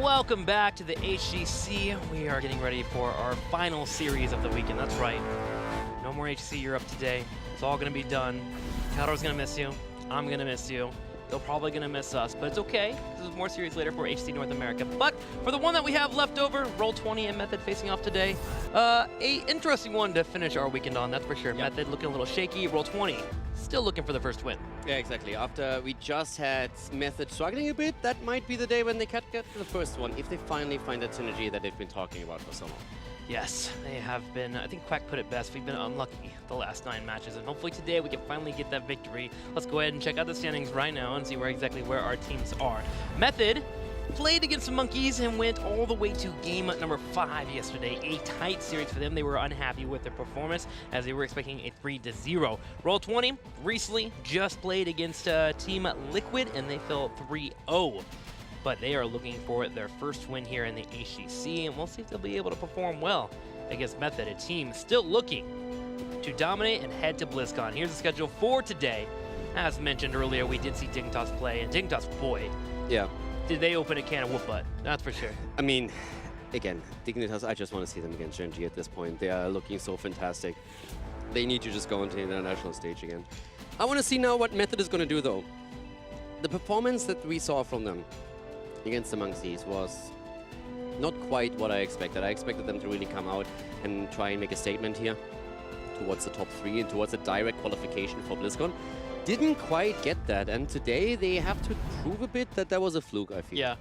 Welcome back to the HGC. We are getting ready for our final series of the weekend. That's right. No more HGC Europe today. It's all going to be done. Caldor's going to miss you. I'm going to miss you. They're probably going to miss us, but it's okay. This is more series later for HGC North America. But for the one that we have left over, Roll20 and Method facing off today. A interesting one to finish our weekend on, that's for sure. Yep. Method looking a little shaky. Roll20 still looking for the first win. Yeah, exactly. After we just had Method struggling a bit, that might be the day when they can get the first one, if they finally find that synergy that they've been talking about for so long. Yes, they have been. I think Quack put it best. We've been unlucky the last 9 matches, and hopefully today we can finally get that victory. Let's go ahead and check out the standings right now and see where our teams are. Method played against the Monkeys and went all the way to game number 5 yesterday. A tight series for them. They were unhappy with their performance as they were expecting a 3-0. Roll20 recently just played against Team Liquid and they fell 3-0. But they are looking for their first win here in the HGC, and we'll see if they'll be able to perform well against Method, a team still looking to dominate and head to BlizzCon. Here's the schedule for today. As mentioned earlier, we did see Dignitas play, and Dignitas, boy, yeah, did they open a can of whoop butt, that's for sure. I mean, again, Dignitas, I just want to see them against Gen G at this point. They are looking so fantastic. They need to just go into the international stage again. I want to see now what Method is going to do, though. The performance that we saw from them against the Monkeys was not quite what I expected. I expected them to really come out and try and make a statement here towards the top 3 and towards a direct qualification for BlizzCon. Didn't quite get that, and today they have to prove a bit that that was a fluke, I feel. Yeah,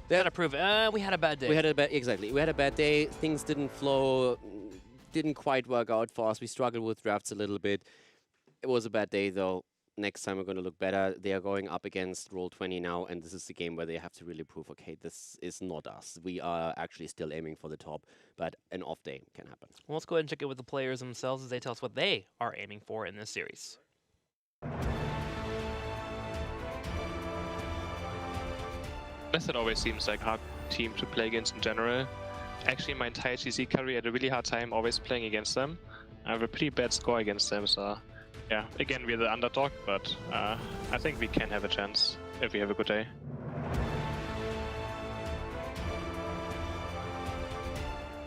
they had to prove it. We had a bad day. We had a bad, exactly. We had a bad day. Things didn't flow, didn't quite work out for us. We struggled with drafts a little bit. It was a bad day, though. Next time we're going to look better. They are going up against Roll20 now, and this is the game where they have to really prove, okay, this is not us. We are actually still aiming for the top, but an off day can happen. Well, let's go ahead and check it with the players themselves as they tell us what they are aiming for in this series. Method always seems like a hard team to play against in general. Actually, my entire HGC career had a really hard time always playing against them. I have a pretty bad score against them, so yeah, again, we're the underdog, but I think we can have a chance if we have a good day.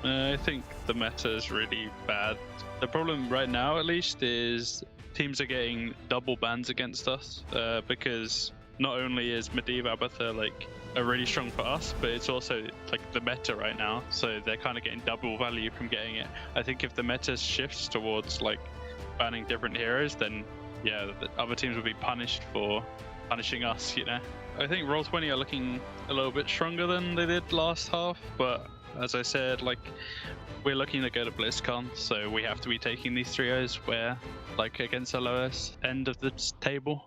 I think the meta is really bad. The problem right now, at least, is teams are getting double bans against us because not only is Medivh Abathur like a really strong for us, but it's also like the meta right now, so they're kind of getting double value from getting it. I think if the meta shifts towards like banning different heroes, then yeah, the other teams will be punished for punishing us, you know. I think Roll20 are looking a little bit stronger than they did last half, but as I said, like, we're looking to go to BlizzCon, so we have to be taking these 3-0s where, like, against the lowest end of the table.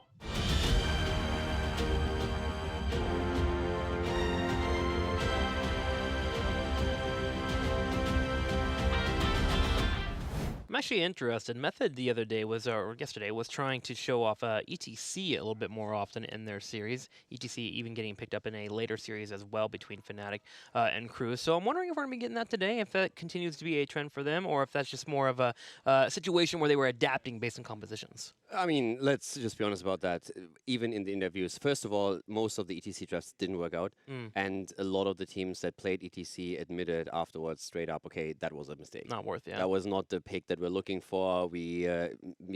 I'm actually interested. Method the other day was, or yesterday, was trying to show off ETC a little bit more often in their series. ETC even getting picked up in a later series as well between Fnatic and Crew. So I'm wondering if we're going to be getting that today, if that continues to be a trend for them, or if that's just more of a situation where they were adapting based on compositions. I mean, let's just be honest about that. Even in the interviews, first of all, most of the ETC drafts didn't work out. And a lot of the teams that played ETC admitted afterwards straight up, okay, that was a mistake. Not worth it. Yeah. That was not the pick that we're looking for. We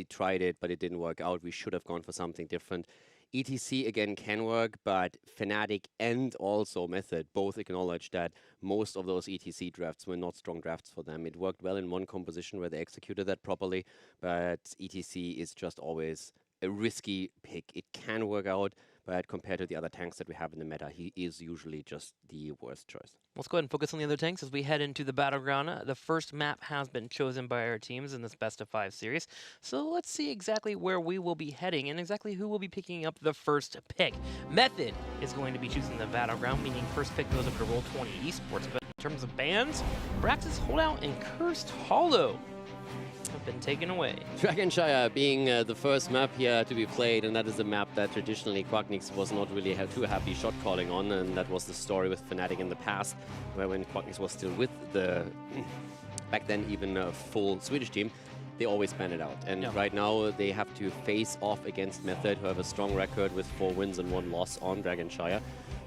tried it, but it didn't work out. We should have gone for something different. ETC, again, can work, but Fnatic and also Method both acknowledge that most of those ETC drafts were not strong drafts for them. It worked well in one composition where they executed that properly, but ETC is just always a risky pick. It can work out, but compared to the other tanks that we have in the meta, he is usually just the worst choice. Let's go ahead and focus on the other tanks as we head into the battleground. The first map has been chosen by our teams in this best-of-5 series. So let's see exactly where we will be heading and exactly who will be picking up the first pick. Method is going to be choosing the battleground, meaning first pick goes up to Roll20 Esports. But in terms of bans, Brax's Holdout and Cursed Hollow have been taken away. Dragonshire being the first map here to be played, and that is a map that traditionally Quacknix was not really too happy shot calling on, and that was the story with Fnatic in the past, where when Quacknix was still with the, back then even a full Swedish team, they always ban it out. And right now they have to face off against Method, who have a strong record with 4 wins and 1 loss on Dragonshire.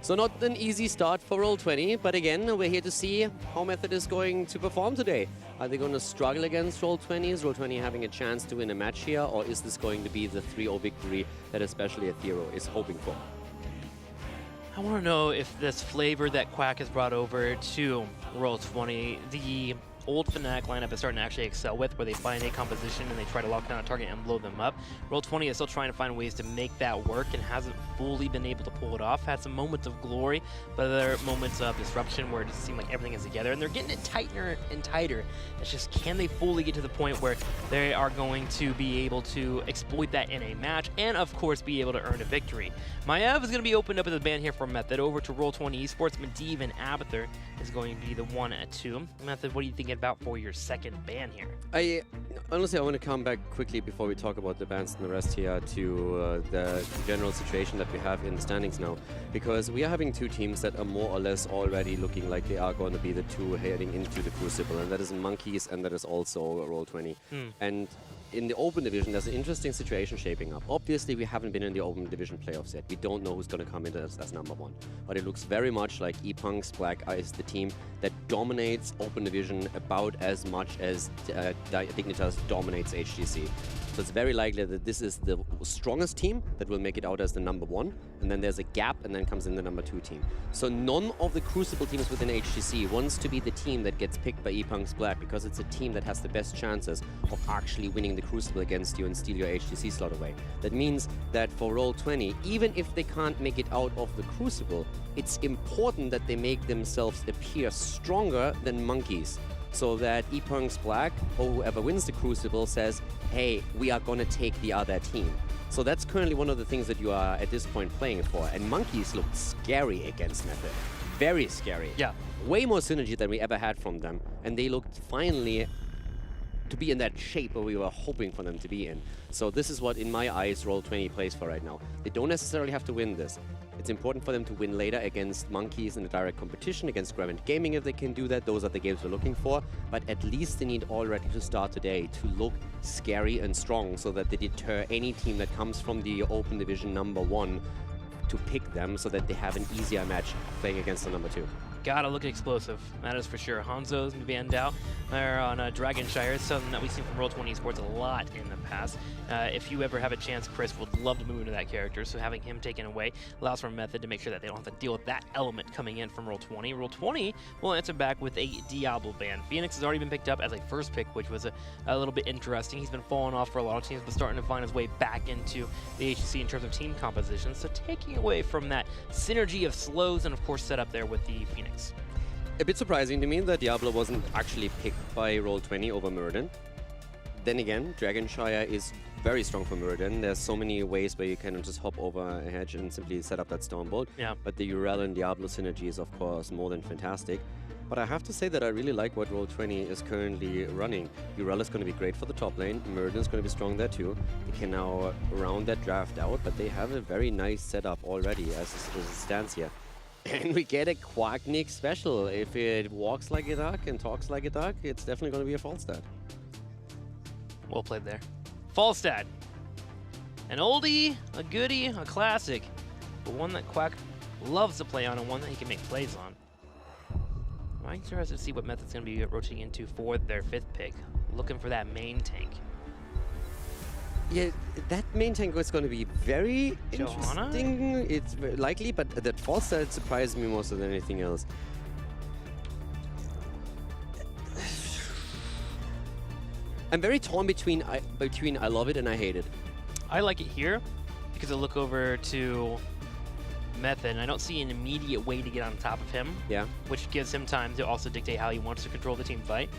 So not an easy start for Roll20, but again, we're here to see how Method is going to perform today. Are they going to struggle against Roll20? Is Roll20 having a chance to win a match here, or is this going to be the 3-0 victory that especially Aethero is hoping for? I want to know if this flavor that Quack has brought over to Roll20, the old Fnatic lineup is starting to actually excel with, where they find a composition and they try to lock down a target and blow them up. Roll20 is still trying to find ways to make that work and hasn't fully been able to pull it off. Had some moments of glory, but other moments of disruption where it just seemed like everything is together, and they're getting it tighter and tighter. It's just, can they fully get to the point where they are going to be able to exploit that in a match and, of course, be able to earn a victory? Maiev is going to be opened up as a ban here for Method. Over to Roll20 Esports, Medivh and Abathur is going to be the 1 and 2. Method, what are you thinking about for your second ban here? Honestly, I want to come back quickly before we talk about the bans and the rest here to the general situation that we have in the standings now, because we are having two teams that are more or less already looking like they are going to be the two heading into the Crucible, and that is Monkeys and that is also Roll20. And in the Open Division, there's an interesting situation shaping up. Obviously, we haven't been in the Open Division playoffs yet. We don't know who's going to come in as number 1. But it looks very much like ePunk's Black is the team that dominates Open Division about as much as Dignitas dominates HGC. So it's very likely that this is the strongest team that will make it out as the number 1, and then there's a gap, and then comes in the number 2 team. So none of the Crucible teams within HGC wants to be the team that gets picked by ePunk's Black, because it's a team that has the best chances of actually winning the Crucible against you and steal your HGC slot away. That means that for Roll20, even if they can't make it out of the Crucible, it's important that they make themselves appear stronger than Monkeys, so that ePunk's Black, or whoever wins the Crucible, says, hey, we are going to take the other team. So that's currently one of the things that you are at this point playing for. And Monkeys looked scary against Method. Very scary. Yeah. Way more synergy than we ever had from them. And they looked finally to be in that shape where we were hoping for them to be in. So this is what, in my eyes, Roll20 plays for right now. They don't necessarily have to win this. It's important for them to win later against Monkeys in a direct competition, against Gravant Gaming if they can do that. Those are the games we're looking for. But at least they need already to start today to look scary and strong, so that they deter any team that comes from the Open Division number 1 to pick them, so that they have an easier match playing against the number 2. Gotta look explosive, that is for sure. Hanzo's and Van Dow are on Dragonshire, something that we've seen from Roll20 Esports a lot in the past. If you ever have a chance, Chris would love to move into that character, so having him taken away allows for a Method to make sure that they don't have to deal with that element coming in from Roll20. Roll20 will answer back with a Diablo ban. Phoenix has already been picked up as a first pick, which was a little bit interesting. He's been falling off for a lot of teams, but starting to find his way back into the HGC in terms of team composition, so taking away from that synergy of slows and, of course, set up there with the Phoenix. A bit surprising to me that Diablo wasn't actually picked by Roll20 over Muradin. Then again, Dragonshire is very strong for Muradin. There's so many ways where you can just hop over a hedge and simply set up that Stormbolt. Yeah. But the Urel and Diablo synergy is, of course, more than fantastic. But I have to say that I really like what Roll20 is currently running. Urel is going to be great for the top lane. Muradin is going to be strong there too. They can now round that draft out, but they have a very nice setup already as it stands here. And we get a Quacknik special. If it walks like a duck and talks like a duck, it's definitely going to be a Falstad. Well played there. Falstad. An oldie, a goodie, a classic, but one that Quack loves to play on and one that he can make plays on. I'm interested to see what Method's going to be rotating into for their 5th pick. Looking for that main tank. Yeah, that main tank is going to be very Johanna? interesting. It's very likely, but that Falstad surprised me more so than anything else. I'm very torn between I love it and I hate it. I like it here because I look over to Method and I don't see an immediate way to get on top of him. Yeah. Which gives him time to also dictate how he wants to control the team fight.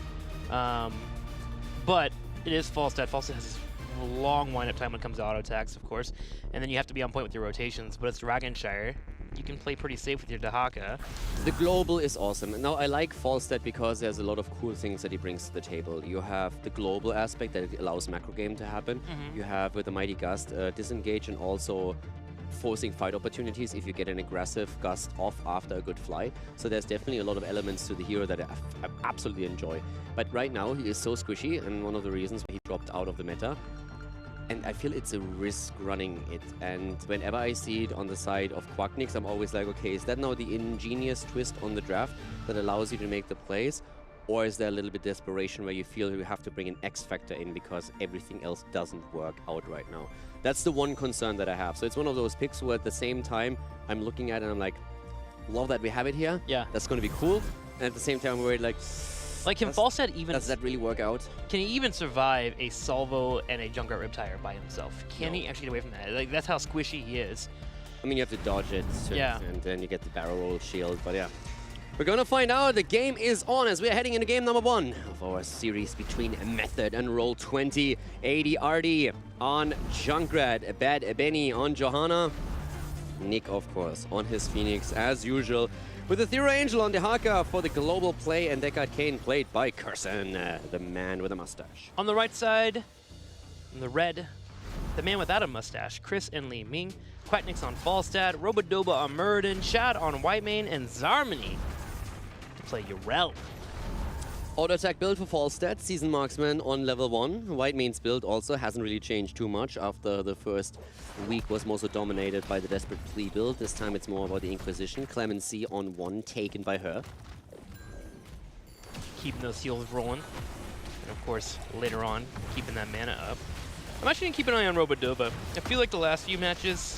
But it is Falstad. Falstad has this long wind-up time when it comes to auto attacks, of course, and then you have to be on point with your rotations. But it's Dragonshire. You can play pretty safe with your Dahaka. The global is awesome. Now, I like Falstad because there's a lot of cool things that he brings to the table. You have the global aspect that it allows macro game to happen. You have, with the Mighty Gust, disengage and also forcing fight opportunities if you get an aggressive gust off after a good fly. So there's definitely a lot of elements to the hero that I absolutely enjoy. But right now, he is so squishy, and one of the reasons why he dropped out of the meta. And I feel it's a risk running it. And whenever I see it on the side of Quacknix, I'm always like, okay, is that now the ingenious twist on the draft that allows you to make the plays? Or is there a little bit desperation where you feel you have to bring an X factor in because everything else doesn't work out right now? That's the one concern that I have. So it's one of those picks where at the same time, I'm looking at it and I'm like, love that we have it here. Yeah. That's going to be cool. And at the same time, I'm worried like... Can Falstad even... Does that really work out? Can he even survive a Salvo and a Junkrat Riptire by himself? Can he actually get away from that? Like, that's how squishy he is. I mean, you have to dodge it, Yeah. and then you get the barrel roll shield, but yeah. We're gonna find out. The game is on as we're heading into game number 1 of our series between Method and Roll20. 80 RD on Junkrat, Bad Benny on Johanna. Nick, of course, on his Phoenix as usual. With the Thera Angel on the Haka for the global play, and Deckard Kane played by Carson, the man with a mustache. On the right side, in the red, the man without a mustache, Chris and Li Ming. Quacknix on Falstad, Robodoba on Muradin, Shad on Whitemane, and Zarmany to play Urel. Auto attack build for Falstad, Season Marksman on level 1. Whitemane's build also hasn't really changed too much after the first week was mostly dominated by the Desperate Plea build. This time it's more about the Inquisition. Clemency on 1, taken by her. Keeping those heals rolling. And of course, later on, keeping that mana up. I'm actually going to keep an eye on Robodoba. I feel like the last few matches,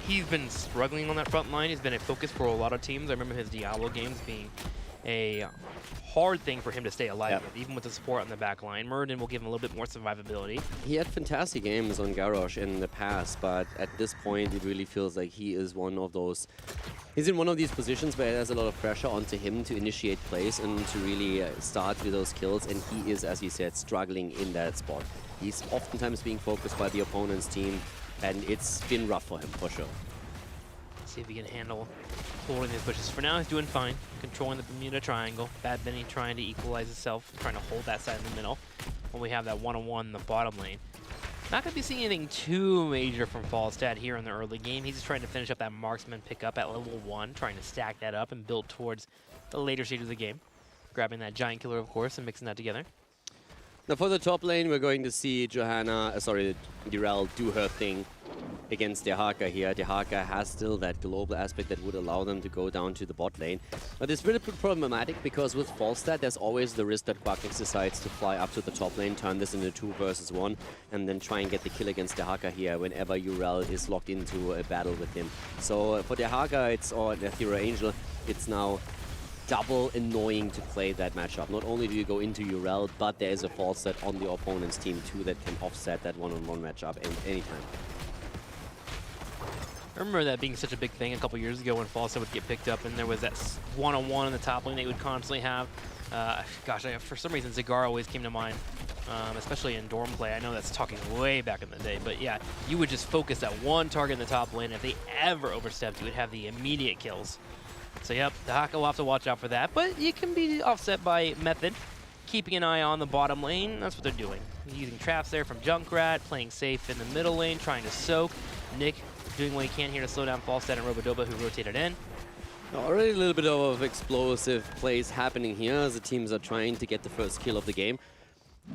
he's been struggling on that front line. He's been a focus for a lot of teams. I remember his Diablo games being a hard thing for him to stay alive with, even with the support on the back line. Muradin will give him a little bit more survivability. He had fantastic games on Garrosh in the past, but at this point it really feels like he is one of those... He's in one of these positions where there's a lot of pressure onto him to initiate plays and to really start with those kills, and he is, as you said, struggling in that spot. He's oftentimes being focused by the opponent's team, and it's been rough for him, for sure. See if he can handle holding his bushes. For now, he's doing fine. Controlling the Bermuda Triangle. Bad Benny trying to equalize himself, trying to hold that side in the middle. When we have that one-on-one in the bottom lane. Not going to be seeing anything too major from Falstad here in the early game. He's just trying to finish up that marksman pickup at level 1, trying to stack that up and build towards the later stage of the game. Grabbing that Giant Killer, of course, and mixing that together. Now for the top lane, we're going to see Durel do her thing against Dehaka here. Dehaka has still that global aspect that would allow them to go down to the bot lane. But it's really problematic because with Falstad, there's always the risk that Quacknix decides to fly up to the top lane, turn this into 2 versus 1, and then try and get the kill against Dehaka here whenever Urel is locked into a battle with him. So for Dehaka, or the Thera Angel, it's now double annoying to play that matchup. Not only do you go into Urel, but there is a Falstad on the opponent's team too that can offset that one-on-one matchup anytime. I remember that being such a big thing a couple years ago when Falstad would get picked up and there was that one-on-one in the top lane they would constantly have. For some reason Zagara always came to mind, especially in dorm play. I know that's talking way back in the day, but yeah, you would just focus that one target in the top lane. If they ever overstepped, you would have the immediate kills. So yep, Dehaka will have to watch out for that, but it can be offset by Method. Keeping an eye on the bottom lane, that's what they're doing. Using traps there from Junkrat, playing safe in the middle lane, trying to soak. Nick doing what he can here to slow down Falstad and Robodoba, who rotated in. Already a little bit of explosive plays happening here as the teams are trying to get the first kill of the game.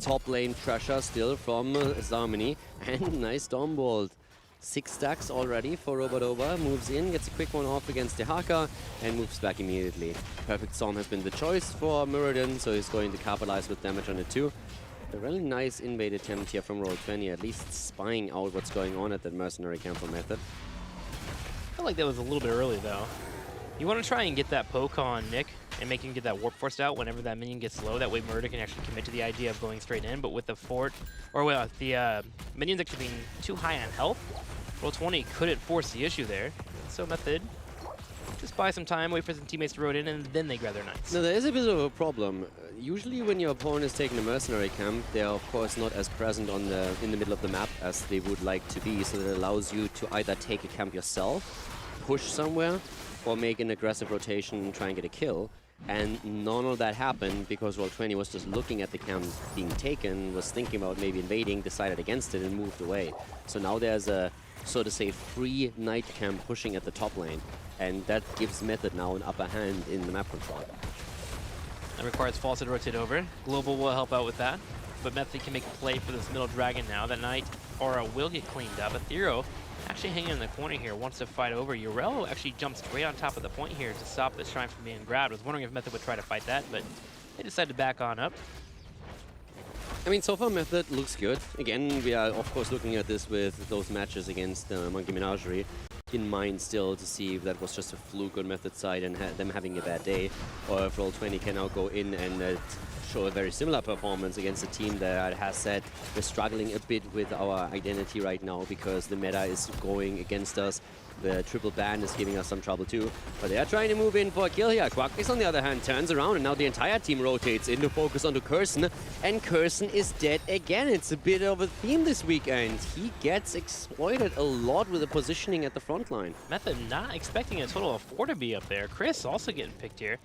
Top lane pressure still from Zarmany, and nice Stormbolt. 6 stacks already for Robodoba, moves in, gets a quick one off against Dehaka, and moves back immediately. Perfect Storm has been the choice for Muradin, so he's going to capitalize with damage on it too. A really nice invade attempt here from Roll20, at least spying out what's going on at that mercenary camp for Method. I feel like that was a little bit early though. You want to try and get that poke on Nick and make him get that Warp Force out whenever that minion gets low. That way Murder can actually commit to the idea of going straight in, but with the fort, or well, the minions actually being too high on health, Roll20 couldn't force the issue there. So Method, just buy some time, wait for some teammates to roll in, and then they grab their knights. Now there is a bit of a problem. Usually when your opponent is taking a mercenary camp, they are of course not as present in the middle of the map as they would like to be, so that allows you to either take a camp yourself, push somewhere, or make an aggressive rotation and try and get a kill. And none of that happened because Roll20 was just looking at the camp being taken, was thinking about maybe invading, decided against it and moved away. So now there's a, so to say, free knight camp pushing at the top lane, and that gives Method now an upper hand in the map control. That requires Falstad to rotate over. Global will help out with that, but Method can make a play for this middle dragon now. That knight will get cleaned up. Ethereal actually hanging in the corner here, wants to fight over. Urello actually jumps right on top of the point here to stop the shrine from being grabbed. I was wondering if Method would try to fight that, but they decided to back on up. I mean, so far Method looks good. Again, we are of course looking at this with those matches against Monkey Menagerie in mind still to see if that was just a fluke on Method side and them having a bad day, or if Roll20 can now go in and show a very similar performance against a team that has said we're struggling a bit with our identity right now because the meta is going against us. The triple ban is giving us some trouble too, but they are trying to move in for a kill here. Quacknix on the other hand turns around and now the entire team rotates in to focus onto Curson, and Curson is dead again. It's a bit of a theme this weekend. He gets exploited a lot with the positioning at the front line. Method not expecting a total of 4 to be up there. Chris also getting picked here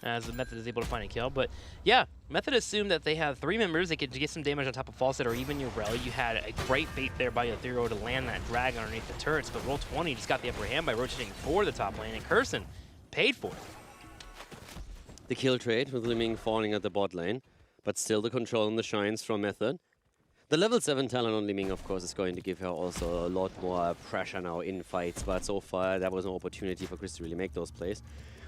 as the Method is able to find a kill. But yeah, Method assumed that they have 3 members. They could get some damage on top of Fawcett or even Urel. You had a great bait there by Ethereal to land that drag underneath the turrets, but Roll20 just got the upper hand by rotating for the top lane, and Curson paid for it. The kill trade with Liming falling at the bot lane, but still the control on the shines from Method. The level 7 talent on Liming, of course, is going to give her also a lot more pressure now in fights, but so far that was an opportunity for Chris to really make those plays.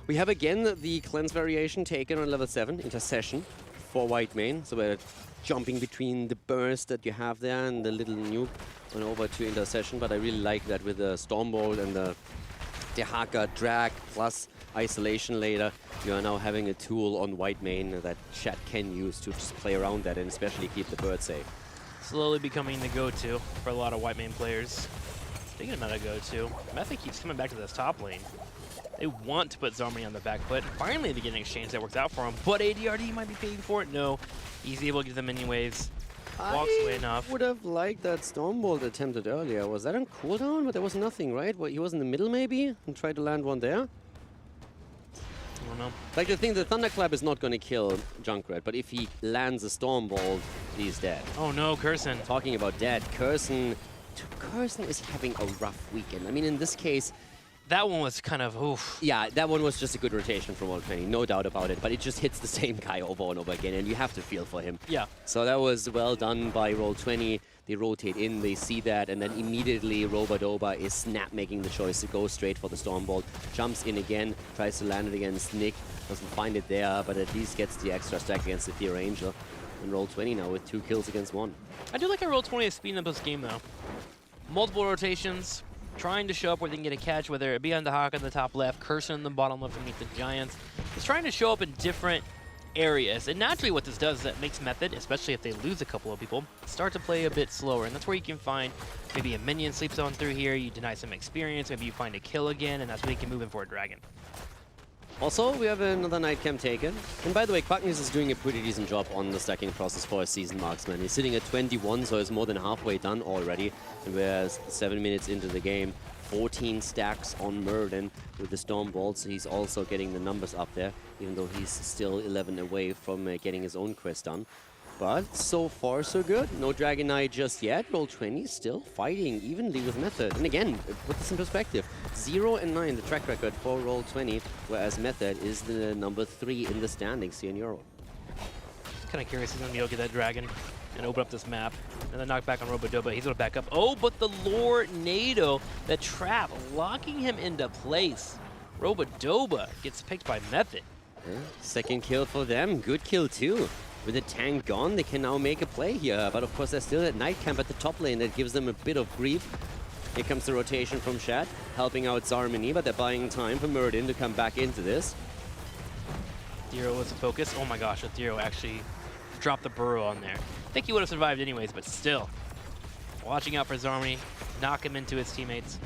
We have again the cleanse variation taken on level 7, Intercession, for white main. So we're jumping between the burst that you have there and the little nuke and over to Intercession, but I really like that with the Stormbolt and the Dehaka drag plus isolation later, you are now having a tool on white main that chat can use to just play around that and especially keep the bird safe. Slowly becoming the go-to for a lot of white main players. Speaking about a go-to, Method keeps coming back to this top lane. They want to put Zarmany on the back foot. Finally, they get an exchange that works out for him, but ADRD might be paying for it. No, he's able to get them anyways. Walks away enough. I would have liked that Stormbolt attempted earlier. Was that on cooldown? But there was nothing, right? What, he was in the middle maybe and tried to land one there? I don't know. Like the thing, the Thunderclap is not going to kill Junkrat, but if he lands a Stormbolt, he's dead. Oh no, Curson. Talking about dead, Curson is having a rough weekend. I mean, in this case, That one was kind of, oof. yeah, that one was just a good rotation from Roll20, no doubt about it, but it just hits the same guy over and over again, and you have to feel for him. Yeah. So that was well done by Roll20. They rotate in, they see that, and then immediately Robadoba is snap making the choice to go straight for the Stormbolt. Jumps in again, tries to land it against Nick, doesn't find it there, but at least gets the extra stack against the Fear Angel. And Roll20 now with 2 kills against 1. I do like how Roll20 is speeding up this game though. Multiple rotations, trying to show up where they can get a catch, whether it be on the Hawk on the top left, Curson in the bottom left to meet the Giants. It's trying to show up in different areas, and naturally what this does is that makes Method, especially if they lose a couple of people, start to play a bit slower, and that's where you can find maybe a minion sleeps on through here, you deny some experience, maybe you find a kill again, and that's when you can move in for a dragon. Also, we have another night camp taken. And by the way, Quacknix is doing a pretty decent job on the stacking process for a season marksman. He's sitting at 21, so he's more than halfway done already. And we're 7 minutes into the game. 14 stacks on Murden with the Stormbolt, so he's also getting the numbers up there, even though he's still 11 away from getting his own quest done. But so far, so good. No Dragon Knight just yet. Roll20 still fighting evenly with Method. And again, put this in perspective. 0 and 9, the track record for Roll20, whereas Method is the number 3 in the standings here in Europe. Kind of curious if he's going to be able to get that dragon and open up this map. And then knock back on Robodoba. He's going to back up. Oh, but the Lord Nado, the trap, locking him into place. Robodoba gets picked by Method. Yeah, second kill for them. Good kill too. With the tank gone, they can now make a play here. But of course, they're still at night camp at the top lane. That gives them a bit of grief. Here comes the rotation from Shad, helping out Zarmany, but they're buying time for Murden to come back into this. Ethereal was a focus. Oh my gosh, Ethereal actually dropped the burrow on there. I think he would have survived anyways, but still. Watching out for Zarmany, knock him into his teammates.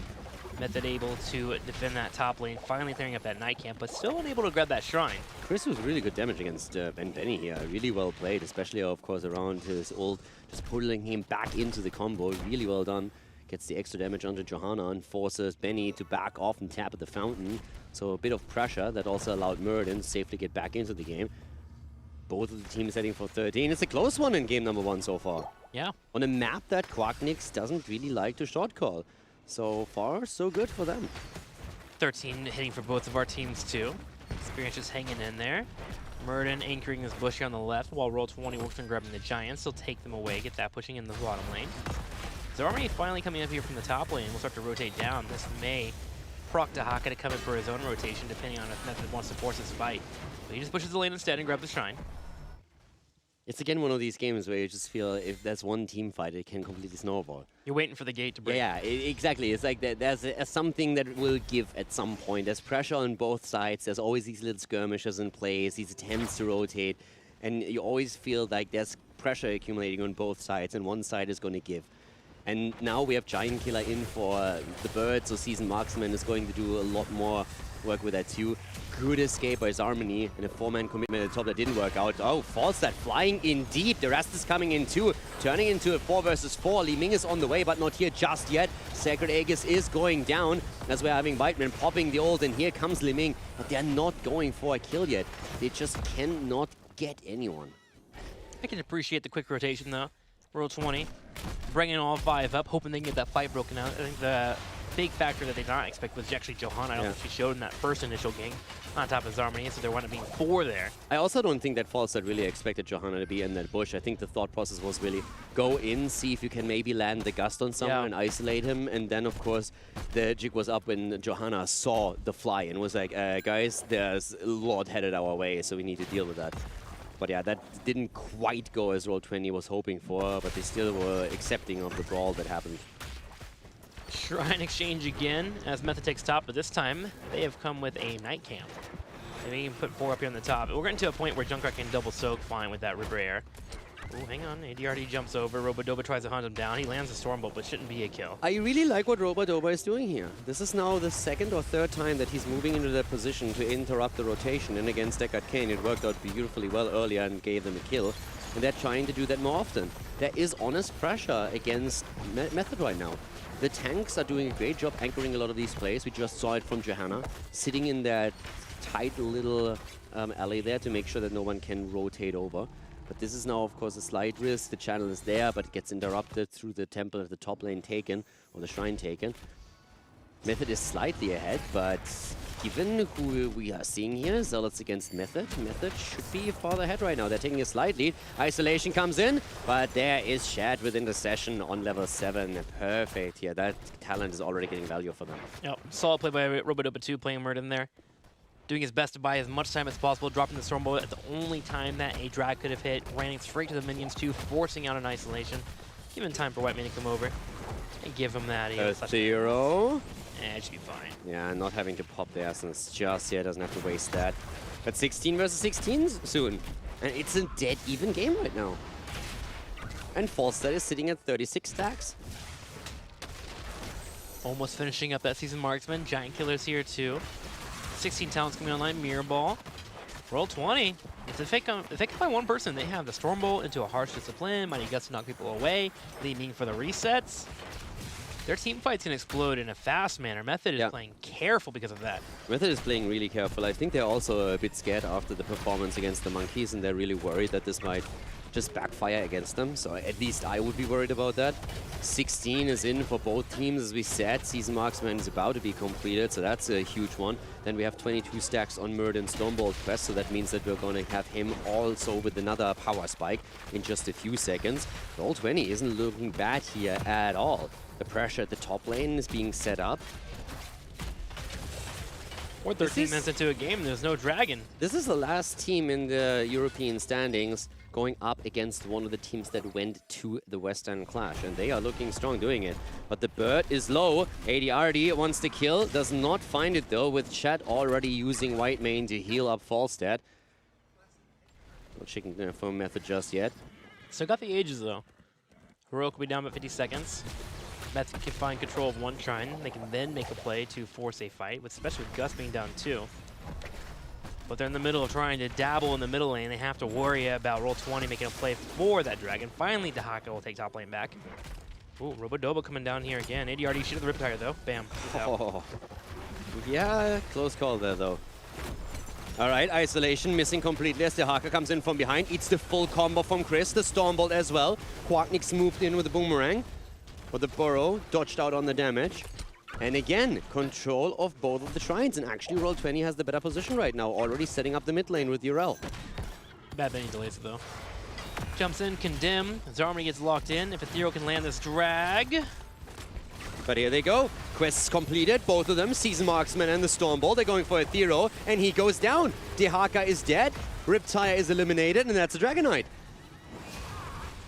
Method able to defend that top lane, finally clearing up that night camp, but still unable to grab that shrine. Chris was really good damage against Benny here. Really well played, especially of course around his ult, just pulling him back into the combo. Really well done. Gets the extra damage onto Johanna and forces Benny to back off and tap at the fountain. So a bit of pressure that also allowed Murden safely get back into the game. Both of the teams heading for 13. It's a close one in game number 1 so far. Yeah. On a map that Quacknix doesn't really like to short call. So far, so good for them. 13 hitting for both of our teams too. Experience just hanging in there. Murden anchoring his bush here on the left while Roll20 works on grabbing the Giants. He'll take them away, get that pushing in the bottom lane. Zarmani finally coming up here from the top lane. We'll start to rotate down. This may proc Dahaka to come in for his own rotation, depending on if Method wants to force his fight. But he just pushes the lane instead and grabs the Shrine. It's again one of these games where you just feel if there's one team fight, it can completely snowball. You're waiting for the gate to break. Yeah, exactly. It's like there's something that will give at some point. There's pressure on both sides. There's always these little skirmishes in place, these attempts to rotate. And you always feel like there's pressure accumulating on both sides, and one side is going to give. And now we have Giant Killer in for the Bird, so Seasoned Marksman is going to do a lot more work with that too. Good escape by Zarmani, and a 4-man commitment at the top that didn't work out. Oh, Falstad flying in deep. The rest is coming in too, turning into a 4 versus 4. Li Ming is on the way, but not here just yet. Sacred Aegis is going down as we're having Whiteman popping the ult, and here comes Li Ming. But they're not going for a kill yet. They just cannot get anyone. I can appreciate the quick rotation though. Roll20, bringing all 5 up, hoping they can get that fight broken out. I think the big factor that they did not expect was actually Johanna. I don't think she showed in that first initial game on top of Zarmani, so there wound up being 4 there. I also don't think that Falstad really expected Johanna to be in that bush. I think the thought process was really go in, see if you can maybe land the gust on someone and isolate him. And then, of course, the jig was up when Johanna saw the fly and was like, guys, there's a lot headed our way, so we need to deal with that. But yeah, that didn't quite go as Roll20 was hoping for, but they still were accepting of the brawl that happened. Shrine exchange again as Method takes top, but this time they have come with a Night Camp. And they can put 4 up here on the top. We're getting to a point where Junkrat can double soak fine with that River Air. Oh, hang on. ADRD jumps over. Robodoba tries to hunt him down. He lands the Stormbolt, but shouldn't be a kill. I really like what Robodoba is doing here. This is now the 2nd or 3rd time that he's moving into that position to interrupt the rotation. And against Deckard Cain, it worked out beautifully well earlier and gave them a kill. And they're trying to do that more often. There is honest pressure against Method right now. The tanks are doing a great job anchoring a lot of these plays. We just saw it from Johanna, sitting in that tight little alley there to make sure that no one can rotate over. But this is now, of course, a slight risk. The channel is there, but it gets interrupted through the temple of the top lane taken, or the shrine taken. Method is slightly ahead, but given who we are seeing here, Zealots against Method should be farther ahead right now. They're taking a slight lead. Isolation comes in, but there is Shad within the session on level 7. Perfect here. That talent is already getting value for them. Yep. Solid play by Robodoba 2, playing Murd in there. Doing his best to buy as much time as possible, dropping the Stormbolt at the only time that a drag could have hit, running straight to the minions too, forcing out an isolation. Giving time for Whiteman to come over and give him that. 0. It should be fine. Yeah, not having to pop the essence just yet, doesn't have to waste that. But 16 versus 16 soon. And it's a dead even game right now. And Falstad is sitting at 36 stacks. Almost finishing up that Seasoned Marksman. Giant Killer's here too. 16 talents coming online. Mirror Ball. Roll20. It's a fake by one person. They have the Stormbolt into a harsh discipline. Mighty Guts to knock people away. Leaving for the resets. Their team fights can explode in a fast manner. Method is playing careful because of that. Method is playing really careful. I think they're also a bit scared after the performance against the Monkeys, and they're really worried that this might just backfire against them. So at least I would be worried about that. 16 is in for both teams, as we said. Season Marksman is about to be completed, so that's a huge one. Then we have 22 stacks on Murd and Stormbolt Quest, so that means that we're going to have him also with another power spike in just a few seconds. Roll20 isn't looking bad here at all. The pressure at the top lane is being set up. We're 13 minutes into a game, there's no dragon. This is the last team in the European standings going up against one of the teams that went to the Western Clash, and they are looking strong doing it. But the Bird is low. ADRD wants to kill, does not find it though, with Chat already using White Mane to heal up Falstad. No chicken for Method just yet. Still got the ages though. Heroic will be down by 50 seconds. Method can find control of one shrine. They can then make a play to force a fight, especially with Gus being down 2. But they're in the middle of trying to dabble in the middle lane. They have to worry about Roll20 making a play for that dragon. Finally, Dahaka will take top lane back. Ooh, Robodoba coming down here again. ADRD shooting the Riptire though. Bam. Oh. Yeah, close call there though. All right, isolation missing completely as Dahaka comes in from behind. Eats the full combo from Chris. The Stormbolt as well. Quacknix moved in with the boomerang. But the Burrow dodged out on the damage. And again, control of both of the shrines. And actually, Roll20 has the better position right now, already setting up the mid lane with Urel. Bad Benny delays it though. Jumps in, Condemn. Zarmany gets locked in. If Ethereal can land this drag. But here they go. Quests completed, both of them. Season Marksman and the Stormbolt. They're going for Ethereal, and he goes down. Dehaka is dead. Riptire is eliminated, and that's a Dragonite.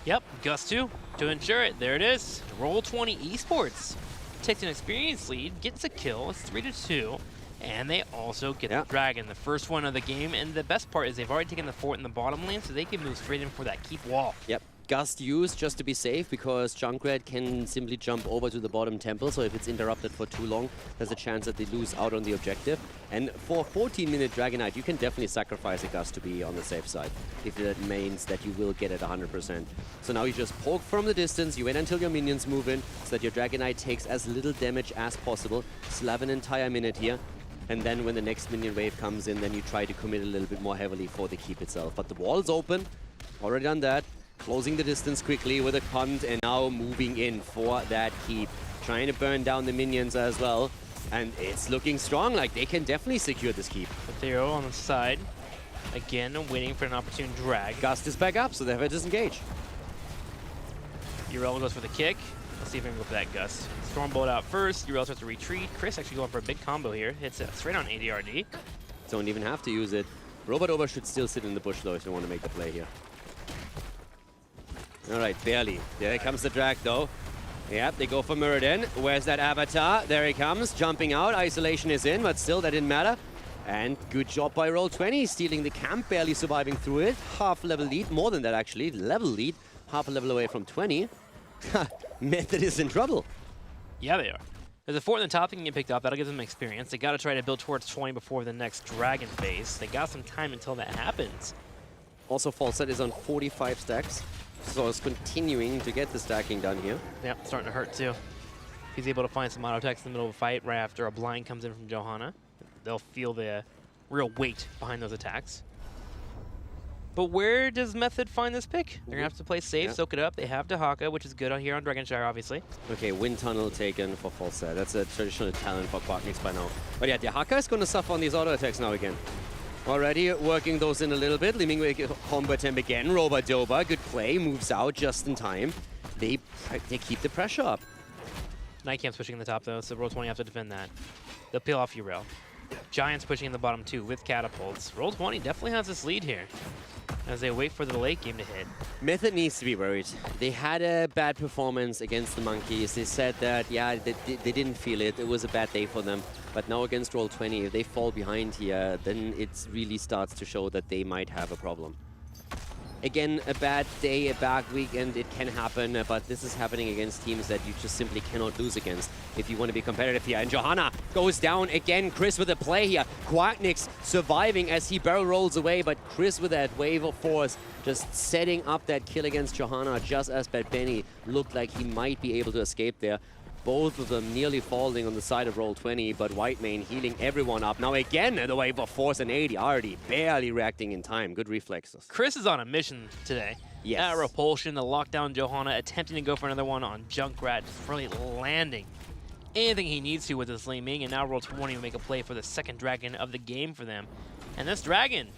Yep, Gustu to ensure it. There it is. Roll20 Esports takes an experience lead, gets a kill. It's 3-2. And they also get the Dragon, the first one of the game. And the best part is they've already taken the fort in the bottom lane, so they can move straight in for that keep wall. Yep. Gust used just to be safe because Junkrat can simply jump over to the bottom temple, so if it's interrupted for too long, there's a chance that they lose out on the objective. And for a 14-minute Dragonite, you can definitely sacrifice a Gust to be on the safe side, if that means that you will get it 100%. So now you just poke from the distance, you wait until your minions move in, so that your Dragonite takes as little damage as possible. Still have an entire minute here. And then when the next minion wave comes in, then you try to commit a little bit more heavily for the keep itself. But the wall's open, already done that. Closing the distance quickly with a punt and now moving in for that keep. Trying to burn down the minions as well. And it's looking strong, like they can definitely secure this keep. Ethereal on the side. Again, waiting for an opportune drag. Gust is back up, so they have a disengage. Yrel goes for the kick. Let's see if we can go for that Gust. Stormbolt out first. Yrel starts to retreat. Chris actually going for a big combo here. Hits it straight on ADRD. Don't even have to use it. Robot Over should still sit in the bush though if you want to make the play here. Alright, barely. There comes the drag though. Yep, they go for Muradin. Where's that avatar? There he comes, jumping out. Isolation is in, but still that didn't matter. And good job by Roll20, stealing the camp, barely surviving through it. Half level lead, more than that actually, level lead. Half a level away from 20. Method is in trouble. Yeah, they are. There's a fort in the top that can get picked up. That'll give them experience. They got to try to build towards 20 before the next dragon phase. They got some time until that happens. Also, Falset is on 45 stacks. So it's continuing to get the stacking done here. Yep, starting to hurt too. He's able to find some auto attacks in the middle of a fight right after a blind comes in from Johanna. They'll feel the real weight behind those attacks. But where does Method find this pick? They're going to have to play safe, soak it up. They have Dehaka, which is good on here on Dragonshire, obviously. Okay, Wind Tunnel taken for Falset. That's a traditional talent for Quacknix by now. But yeah, Dehaka is going to suffer on these auto attacks now again. Already working those in a little bit. Leaving combo attempt again. Roba-Doba, good play. Moves out just in time. They keep the pressure up. Nightcamp's pushing in the top though, so Roll20 have to defend that. They'll peel off Yrel. Giants pushing in the bottom too with catapults. Roll20 definitely has this lead here as they wait for the late game to hit. Method needs to be worried. They had a bad performance against the Monkeys. They said that, yeah, they didn't feel it. It was a bad day for them. But now against Roll20, if they fall behind here, then it really starts to show that they might have a problem. Again, a bad day, a bad weekend, it can happen, but this is happening against teams that you just simply cannot lose against if you want to be competitive here. And Johanna goes down again. Chris with a play here. Quacknix surviving as he barrel rolls away, but Chris with that wave of force just setting up that kill against Johanna just as Bad Benny looked like he might be able to escape there. Both of them nearly falling on the side of Roll20, but Whitemane healing everyone up. Now again, the wave of force and 80 already barely reacting in time. Good reflexes. Chris is on a mission today. Yes. That repulsion, the lockdown Johanna, attempting to go for another one on Junkrat, just really landing anything he needs to with this Li Ming, and now Roll20 will make a play for the second dragon of the game for them. And this dragon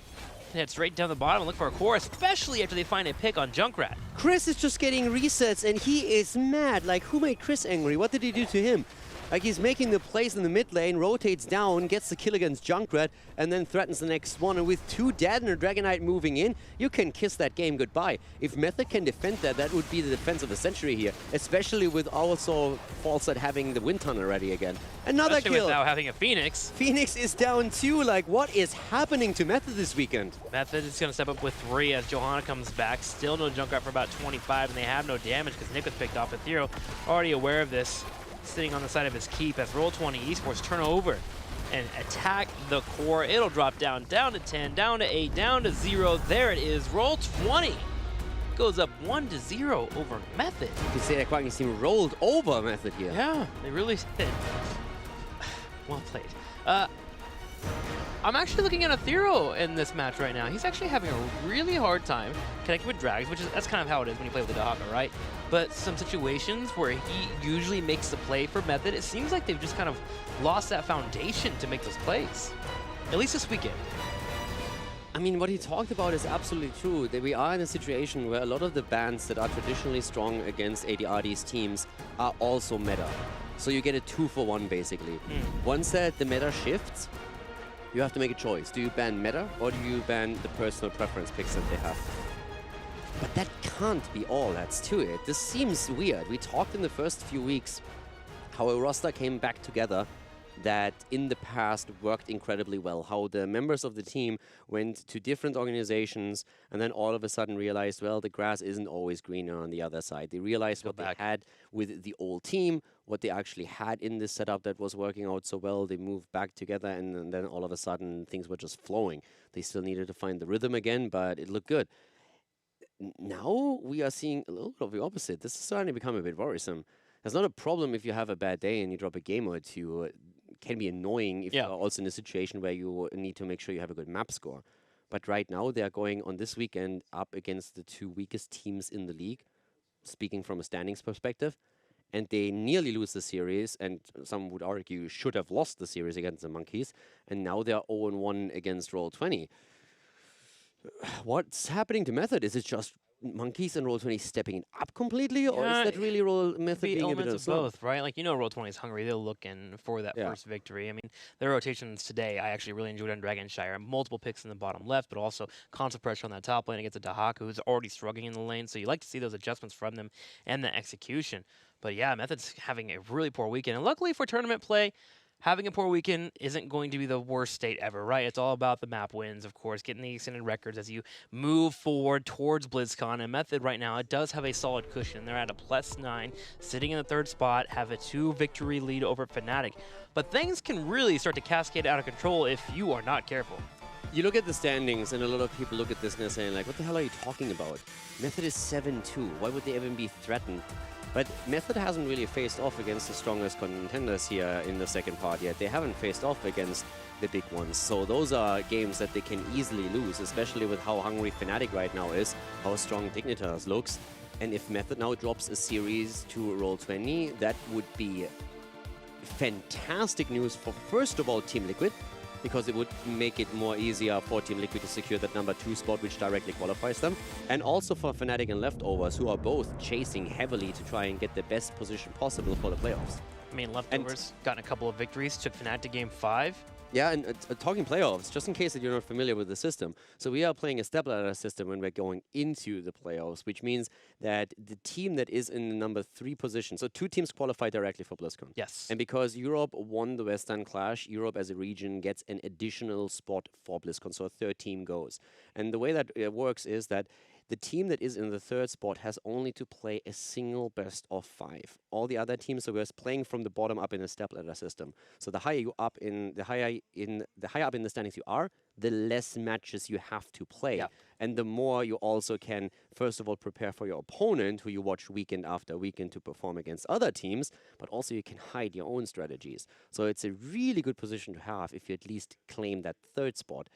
head straight down the bottom and look for a core, especially after they find a pick on Junkrat. Chris is just getting resets and he is mad. Like, who made Chris angry? What did he do to him? Like, he's making the plays in the mid lane, rotates down, gets the kill against Junkrat, and then threatens the next one. And with 2 dead and a Dragonite moving in, you can kiss that game goodbye. If Method can defend that, that would be the defense of the century here, especially with also Falset having the Wind Tunnel ready again. Another Especially kill. without having a Phoenix. Phoenix is down too. Like, what is happening to Method this weekend? Method is going to step up with 3 as Johanna comes back. Still no Junkrat for about 25, and they have no damage because Nick was picked off. Ethereal already aware of this, sitting on the side of his keep as Roll20 Esports turn over and attack the core. It'll drop down to 10, down to 8, down to 0. There it is. Roll20 goes up 1-0 over Method. You can say that Quacknix team rolled over Method here. Yeah, they really did. Well played. I'm actually looking at Ethereal in this match right now. He's actually having a really hard time connecting with drags, that's kind of how it is when you play with the Dehaka, right? But some situations where he usually makes the play for Method, it seems like they've just kind of lost that foundation to make those plays. At least this weekend. I mean, what he talked about is absolutely true. That we are in a situation where a lot of the bands that are traditionally strong against ADRD's teams are also meta. So you get a 2-for-1 basically. Once that the meta shifts, you have to make a choice. Do you ban meta or do you ban the personal preference picks that they have? But that can't be all that's to it. This seems weird. We talked in the first few weeks how a roster came back together that in the past worked incredibly well. How the members of the team went to different organizations and then all of a sudden realized, well, the grass isn't always greener on the other side. They realized what they had with the old team, what they actually had in this setup that was working out so well. They moved back together and then all of a sudden things were just flowing. They still needed to find the rhythm again, but it looked good. Now we are seeing a little bit of the opposite. This is starting to become a bit worrisome. It's not a problem if you have a bad day and you drop a game or two. It can be annoying if you're also in a situation where you need to make sure you have a good map score. But right now they are going on this weekend up against the 2 weakest teams in the league, speaking from a standings perspective. And they nearly lose the series, and some would argue should have lost the series against the Monkeys. And now they are 0-1 against Roll20. What's happening to Method? Is it just Monkeys and Roll20 stepping up completely, or is that really Method being a bit of both, right? Like, you know, Roll20 is hungry. They're looking for that first victory. I mean, their rotations today, I actually really enjoyed on Dragonshire. Multiple picks in the bottom left, but also constant pressure on that top lane against a Dahaku who's already struggling in the lane. So you like to see those adjustments from them and the execution. But yeah, Method's having a really poor weekend. And luckily for tournament play, having a poor weekend isn't going to be the worst state ever, right? It's all about the map wins, of course, getting the extended records as you move forward towards BlizzCon. And Method right now, it does have a solid cushion. They're at a +9, sitting in the 3rd spot, have a 2-victory lead over Fnatic. But things can really start to cascade out of control if you are not careful. You look at the standings, and a lot of people look at this and they're saying, like, what the hell are you talking about? Method is 7-2. Why would they even be threatened? But Method hasn't really faced off against the strongest contenders here in the second part yet. They haven't faced off against the big ones. So those are games that they can easily lose, especially with how hungry Fnatic right now is, how strong Dignitas looks. And if Method now drops a series to Roll20, that would be fantastic news for, first of all, Team Liquid, because it would make it more easier for Team Liquid to secure that number 2 spot, which directly qualifies them. And also for Fnatic and Leftovers, who are both chasing heavily to try and get the best position possible for the playoffs. I mean, Leftovers gotten a couple of victories, took Fnatic to game 5. Yeah, and talking playoffs, just in case that you're not familiar with the system. So we are playing a stepladder system when we're going into the playoffs, which means that the team that is in the number 3 position, so 2 teams qualify directly for BlizzCon. Yes. And because Europe won the Western Clash, Europe as a region gets an additional spot for BlizzCon, so a 3rd team goes. And the way that it works is that the team that is in the 3rd spot has only to play a single best of 5. All the other teams are playing from the bottom up in a stepladder system. So the higher you up in the higher up in the standings you are, the less matches you have to play. Yeah. And the more you also can, first of all, prepare for your opponent, who you watch weekend after weekend to perform against other teams, but also you can hide your own strategies. So it's a really good position to have if you at least claim that 3rd spot.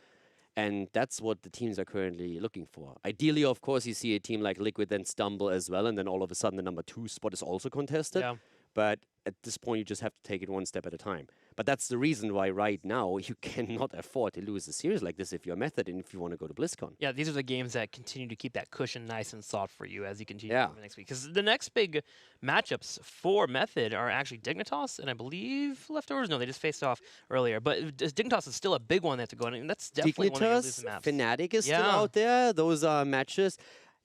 And that's what the teams are currently looking for. Ideally, of course, you see a team like Liquid then stumble as well, and then all of a sudden the number 2 spot is also contested. Yeah. But at this point, you just have to take it one step at a time. But that's the reason why right now you cannot afford to lose a series like this if you're Method and if you want to go to BlizzCon. Yeah, these are the games that continue to keep that cushion nice and soft for you as you continue next week. Because the next big matchups for Method are actually Dignitas and I believe Leftovers. No, they just faced off earlier. But Dignitas is still a big one they have to go in. And that's definitely one of your losing maps. Fnatic is still out there. Those are matches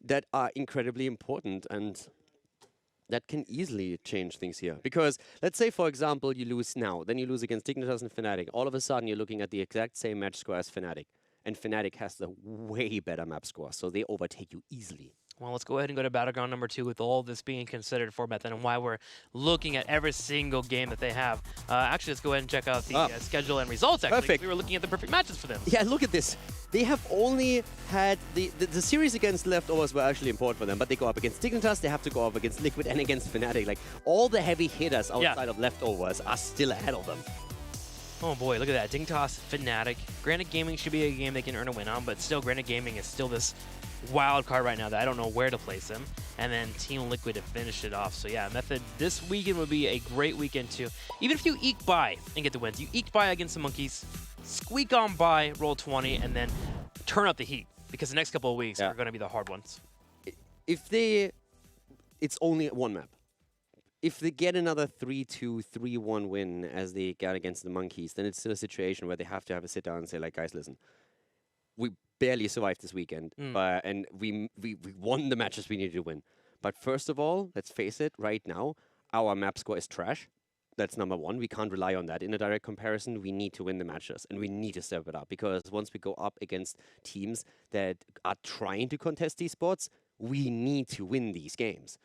that are incredibly important, and that can easily change things here. Because let's say, for example, you lose now, then you lose against Dignitas and Fnatic. All of a sudden, you're looking at the exact same match score as Fnatic. And Fnatic has the way better map score, so they overtake you easily. Well, let's go ahead and go to Battleground number 2 with all this being considered for Method and why we're looking at every single game that they have. Actually, let's go ahead and check out the schedule and results, actually. Perfect. We were looking at the perfect matches for them. Yeah, look at this. They have only had the series against Leftovers were actually important for them, but they go up against Dignitas, they have to go up against Liquid and against Fnatic. Like, all the heavy hitters outside of Leftovers are still ahead of them. Oh boy, look at that. Dignitas, Fnatic. Granted Gaming should be a game they can earn a win on, but still, Granted Gaming is still this wild card right now that I don't know where to place them. And then Team Liquid to finish it off. So yeah, Method, this weekend would be a great weekend too. Even if you eke by and get the wins. You eked by against the Monkeys. squeak on by Roll20 and then turn up the heat, because the next couple of weeks Yeah. are going to be the hard ones. If it's only one map. If they get another 3-2, 3-1 win as they got against the Monkeys, then it's still a situation where they have to have a sit down and say, like, guys, listen, we barely survived this weekend, and we won the matches we needed to win. But first of all, let's face it, right now, our map score is trash. That's number one. We can't rely on that in a direct comparison. We need to win the matches, and we need to step it up, because once we go up against teams that are trying to contest these spots, we need to win these games.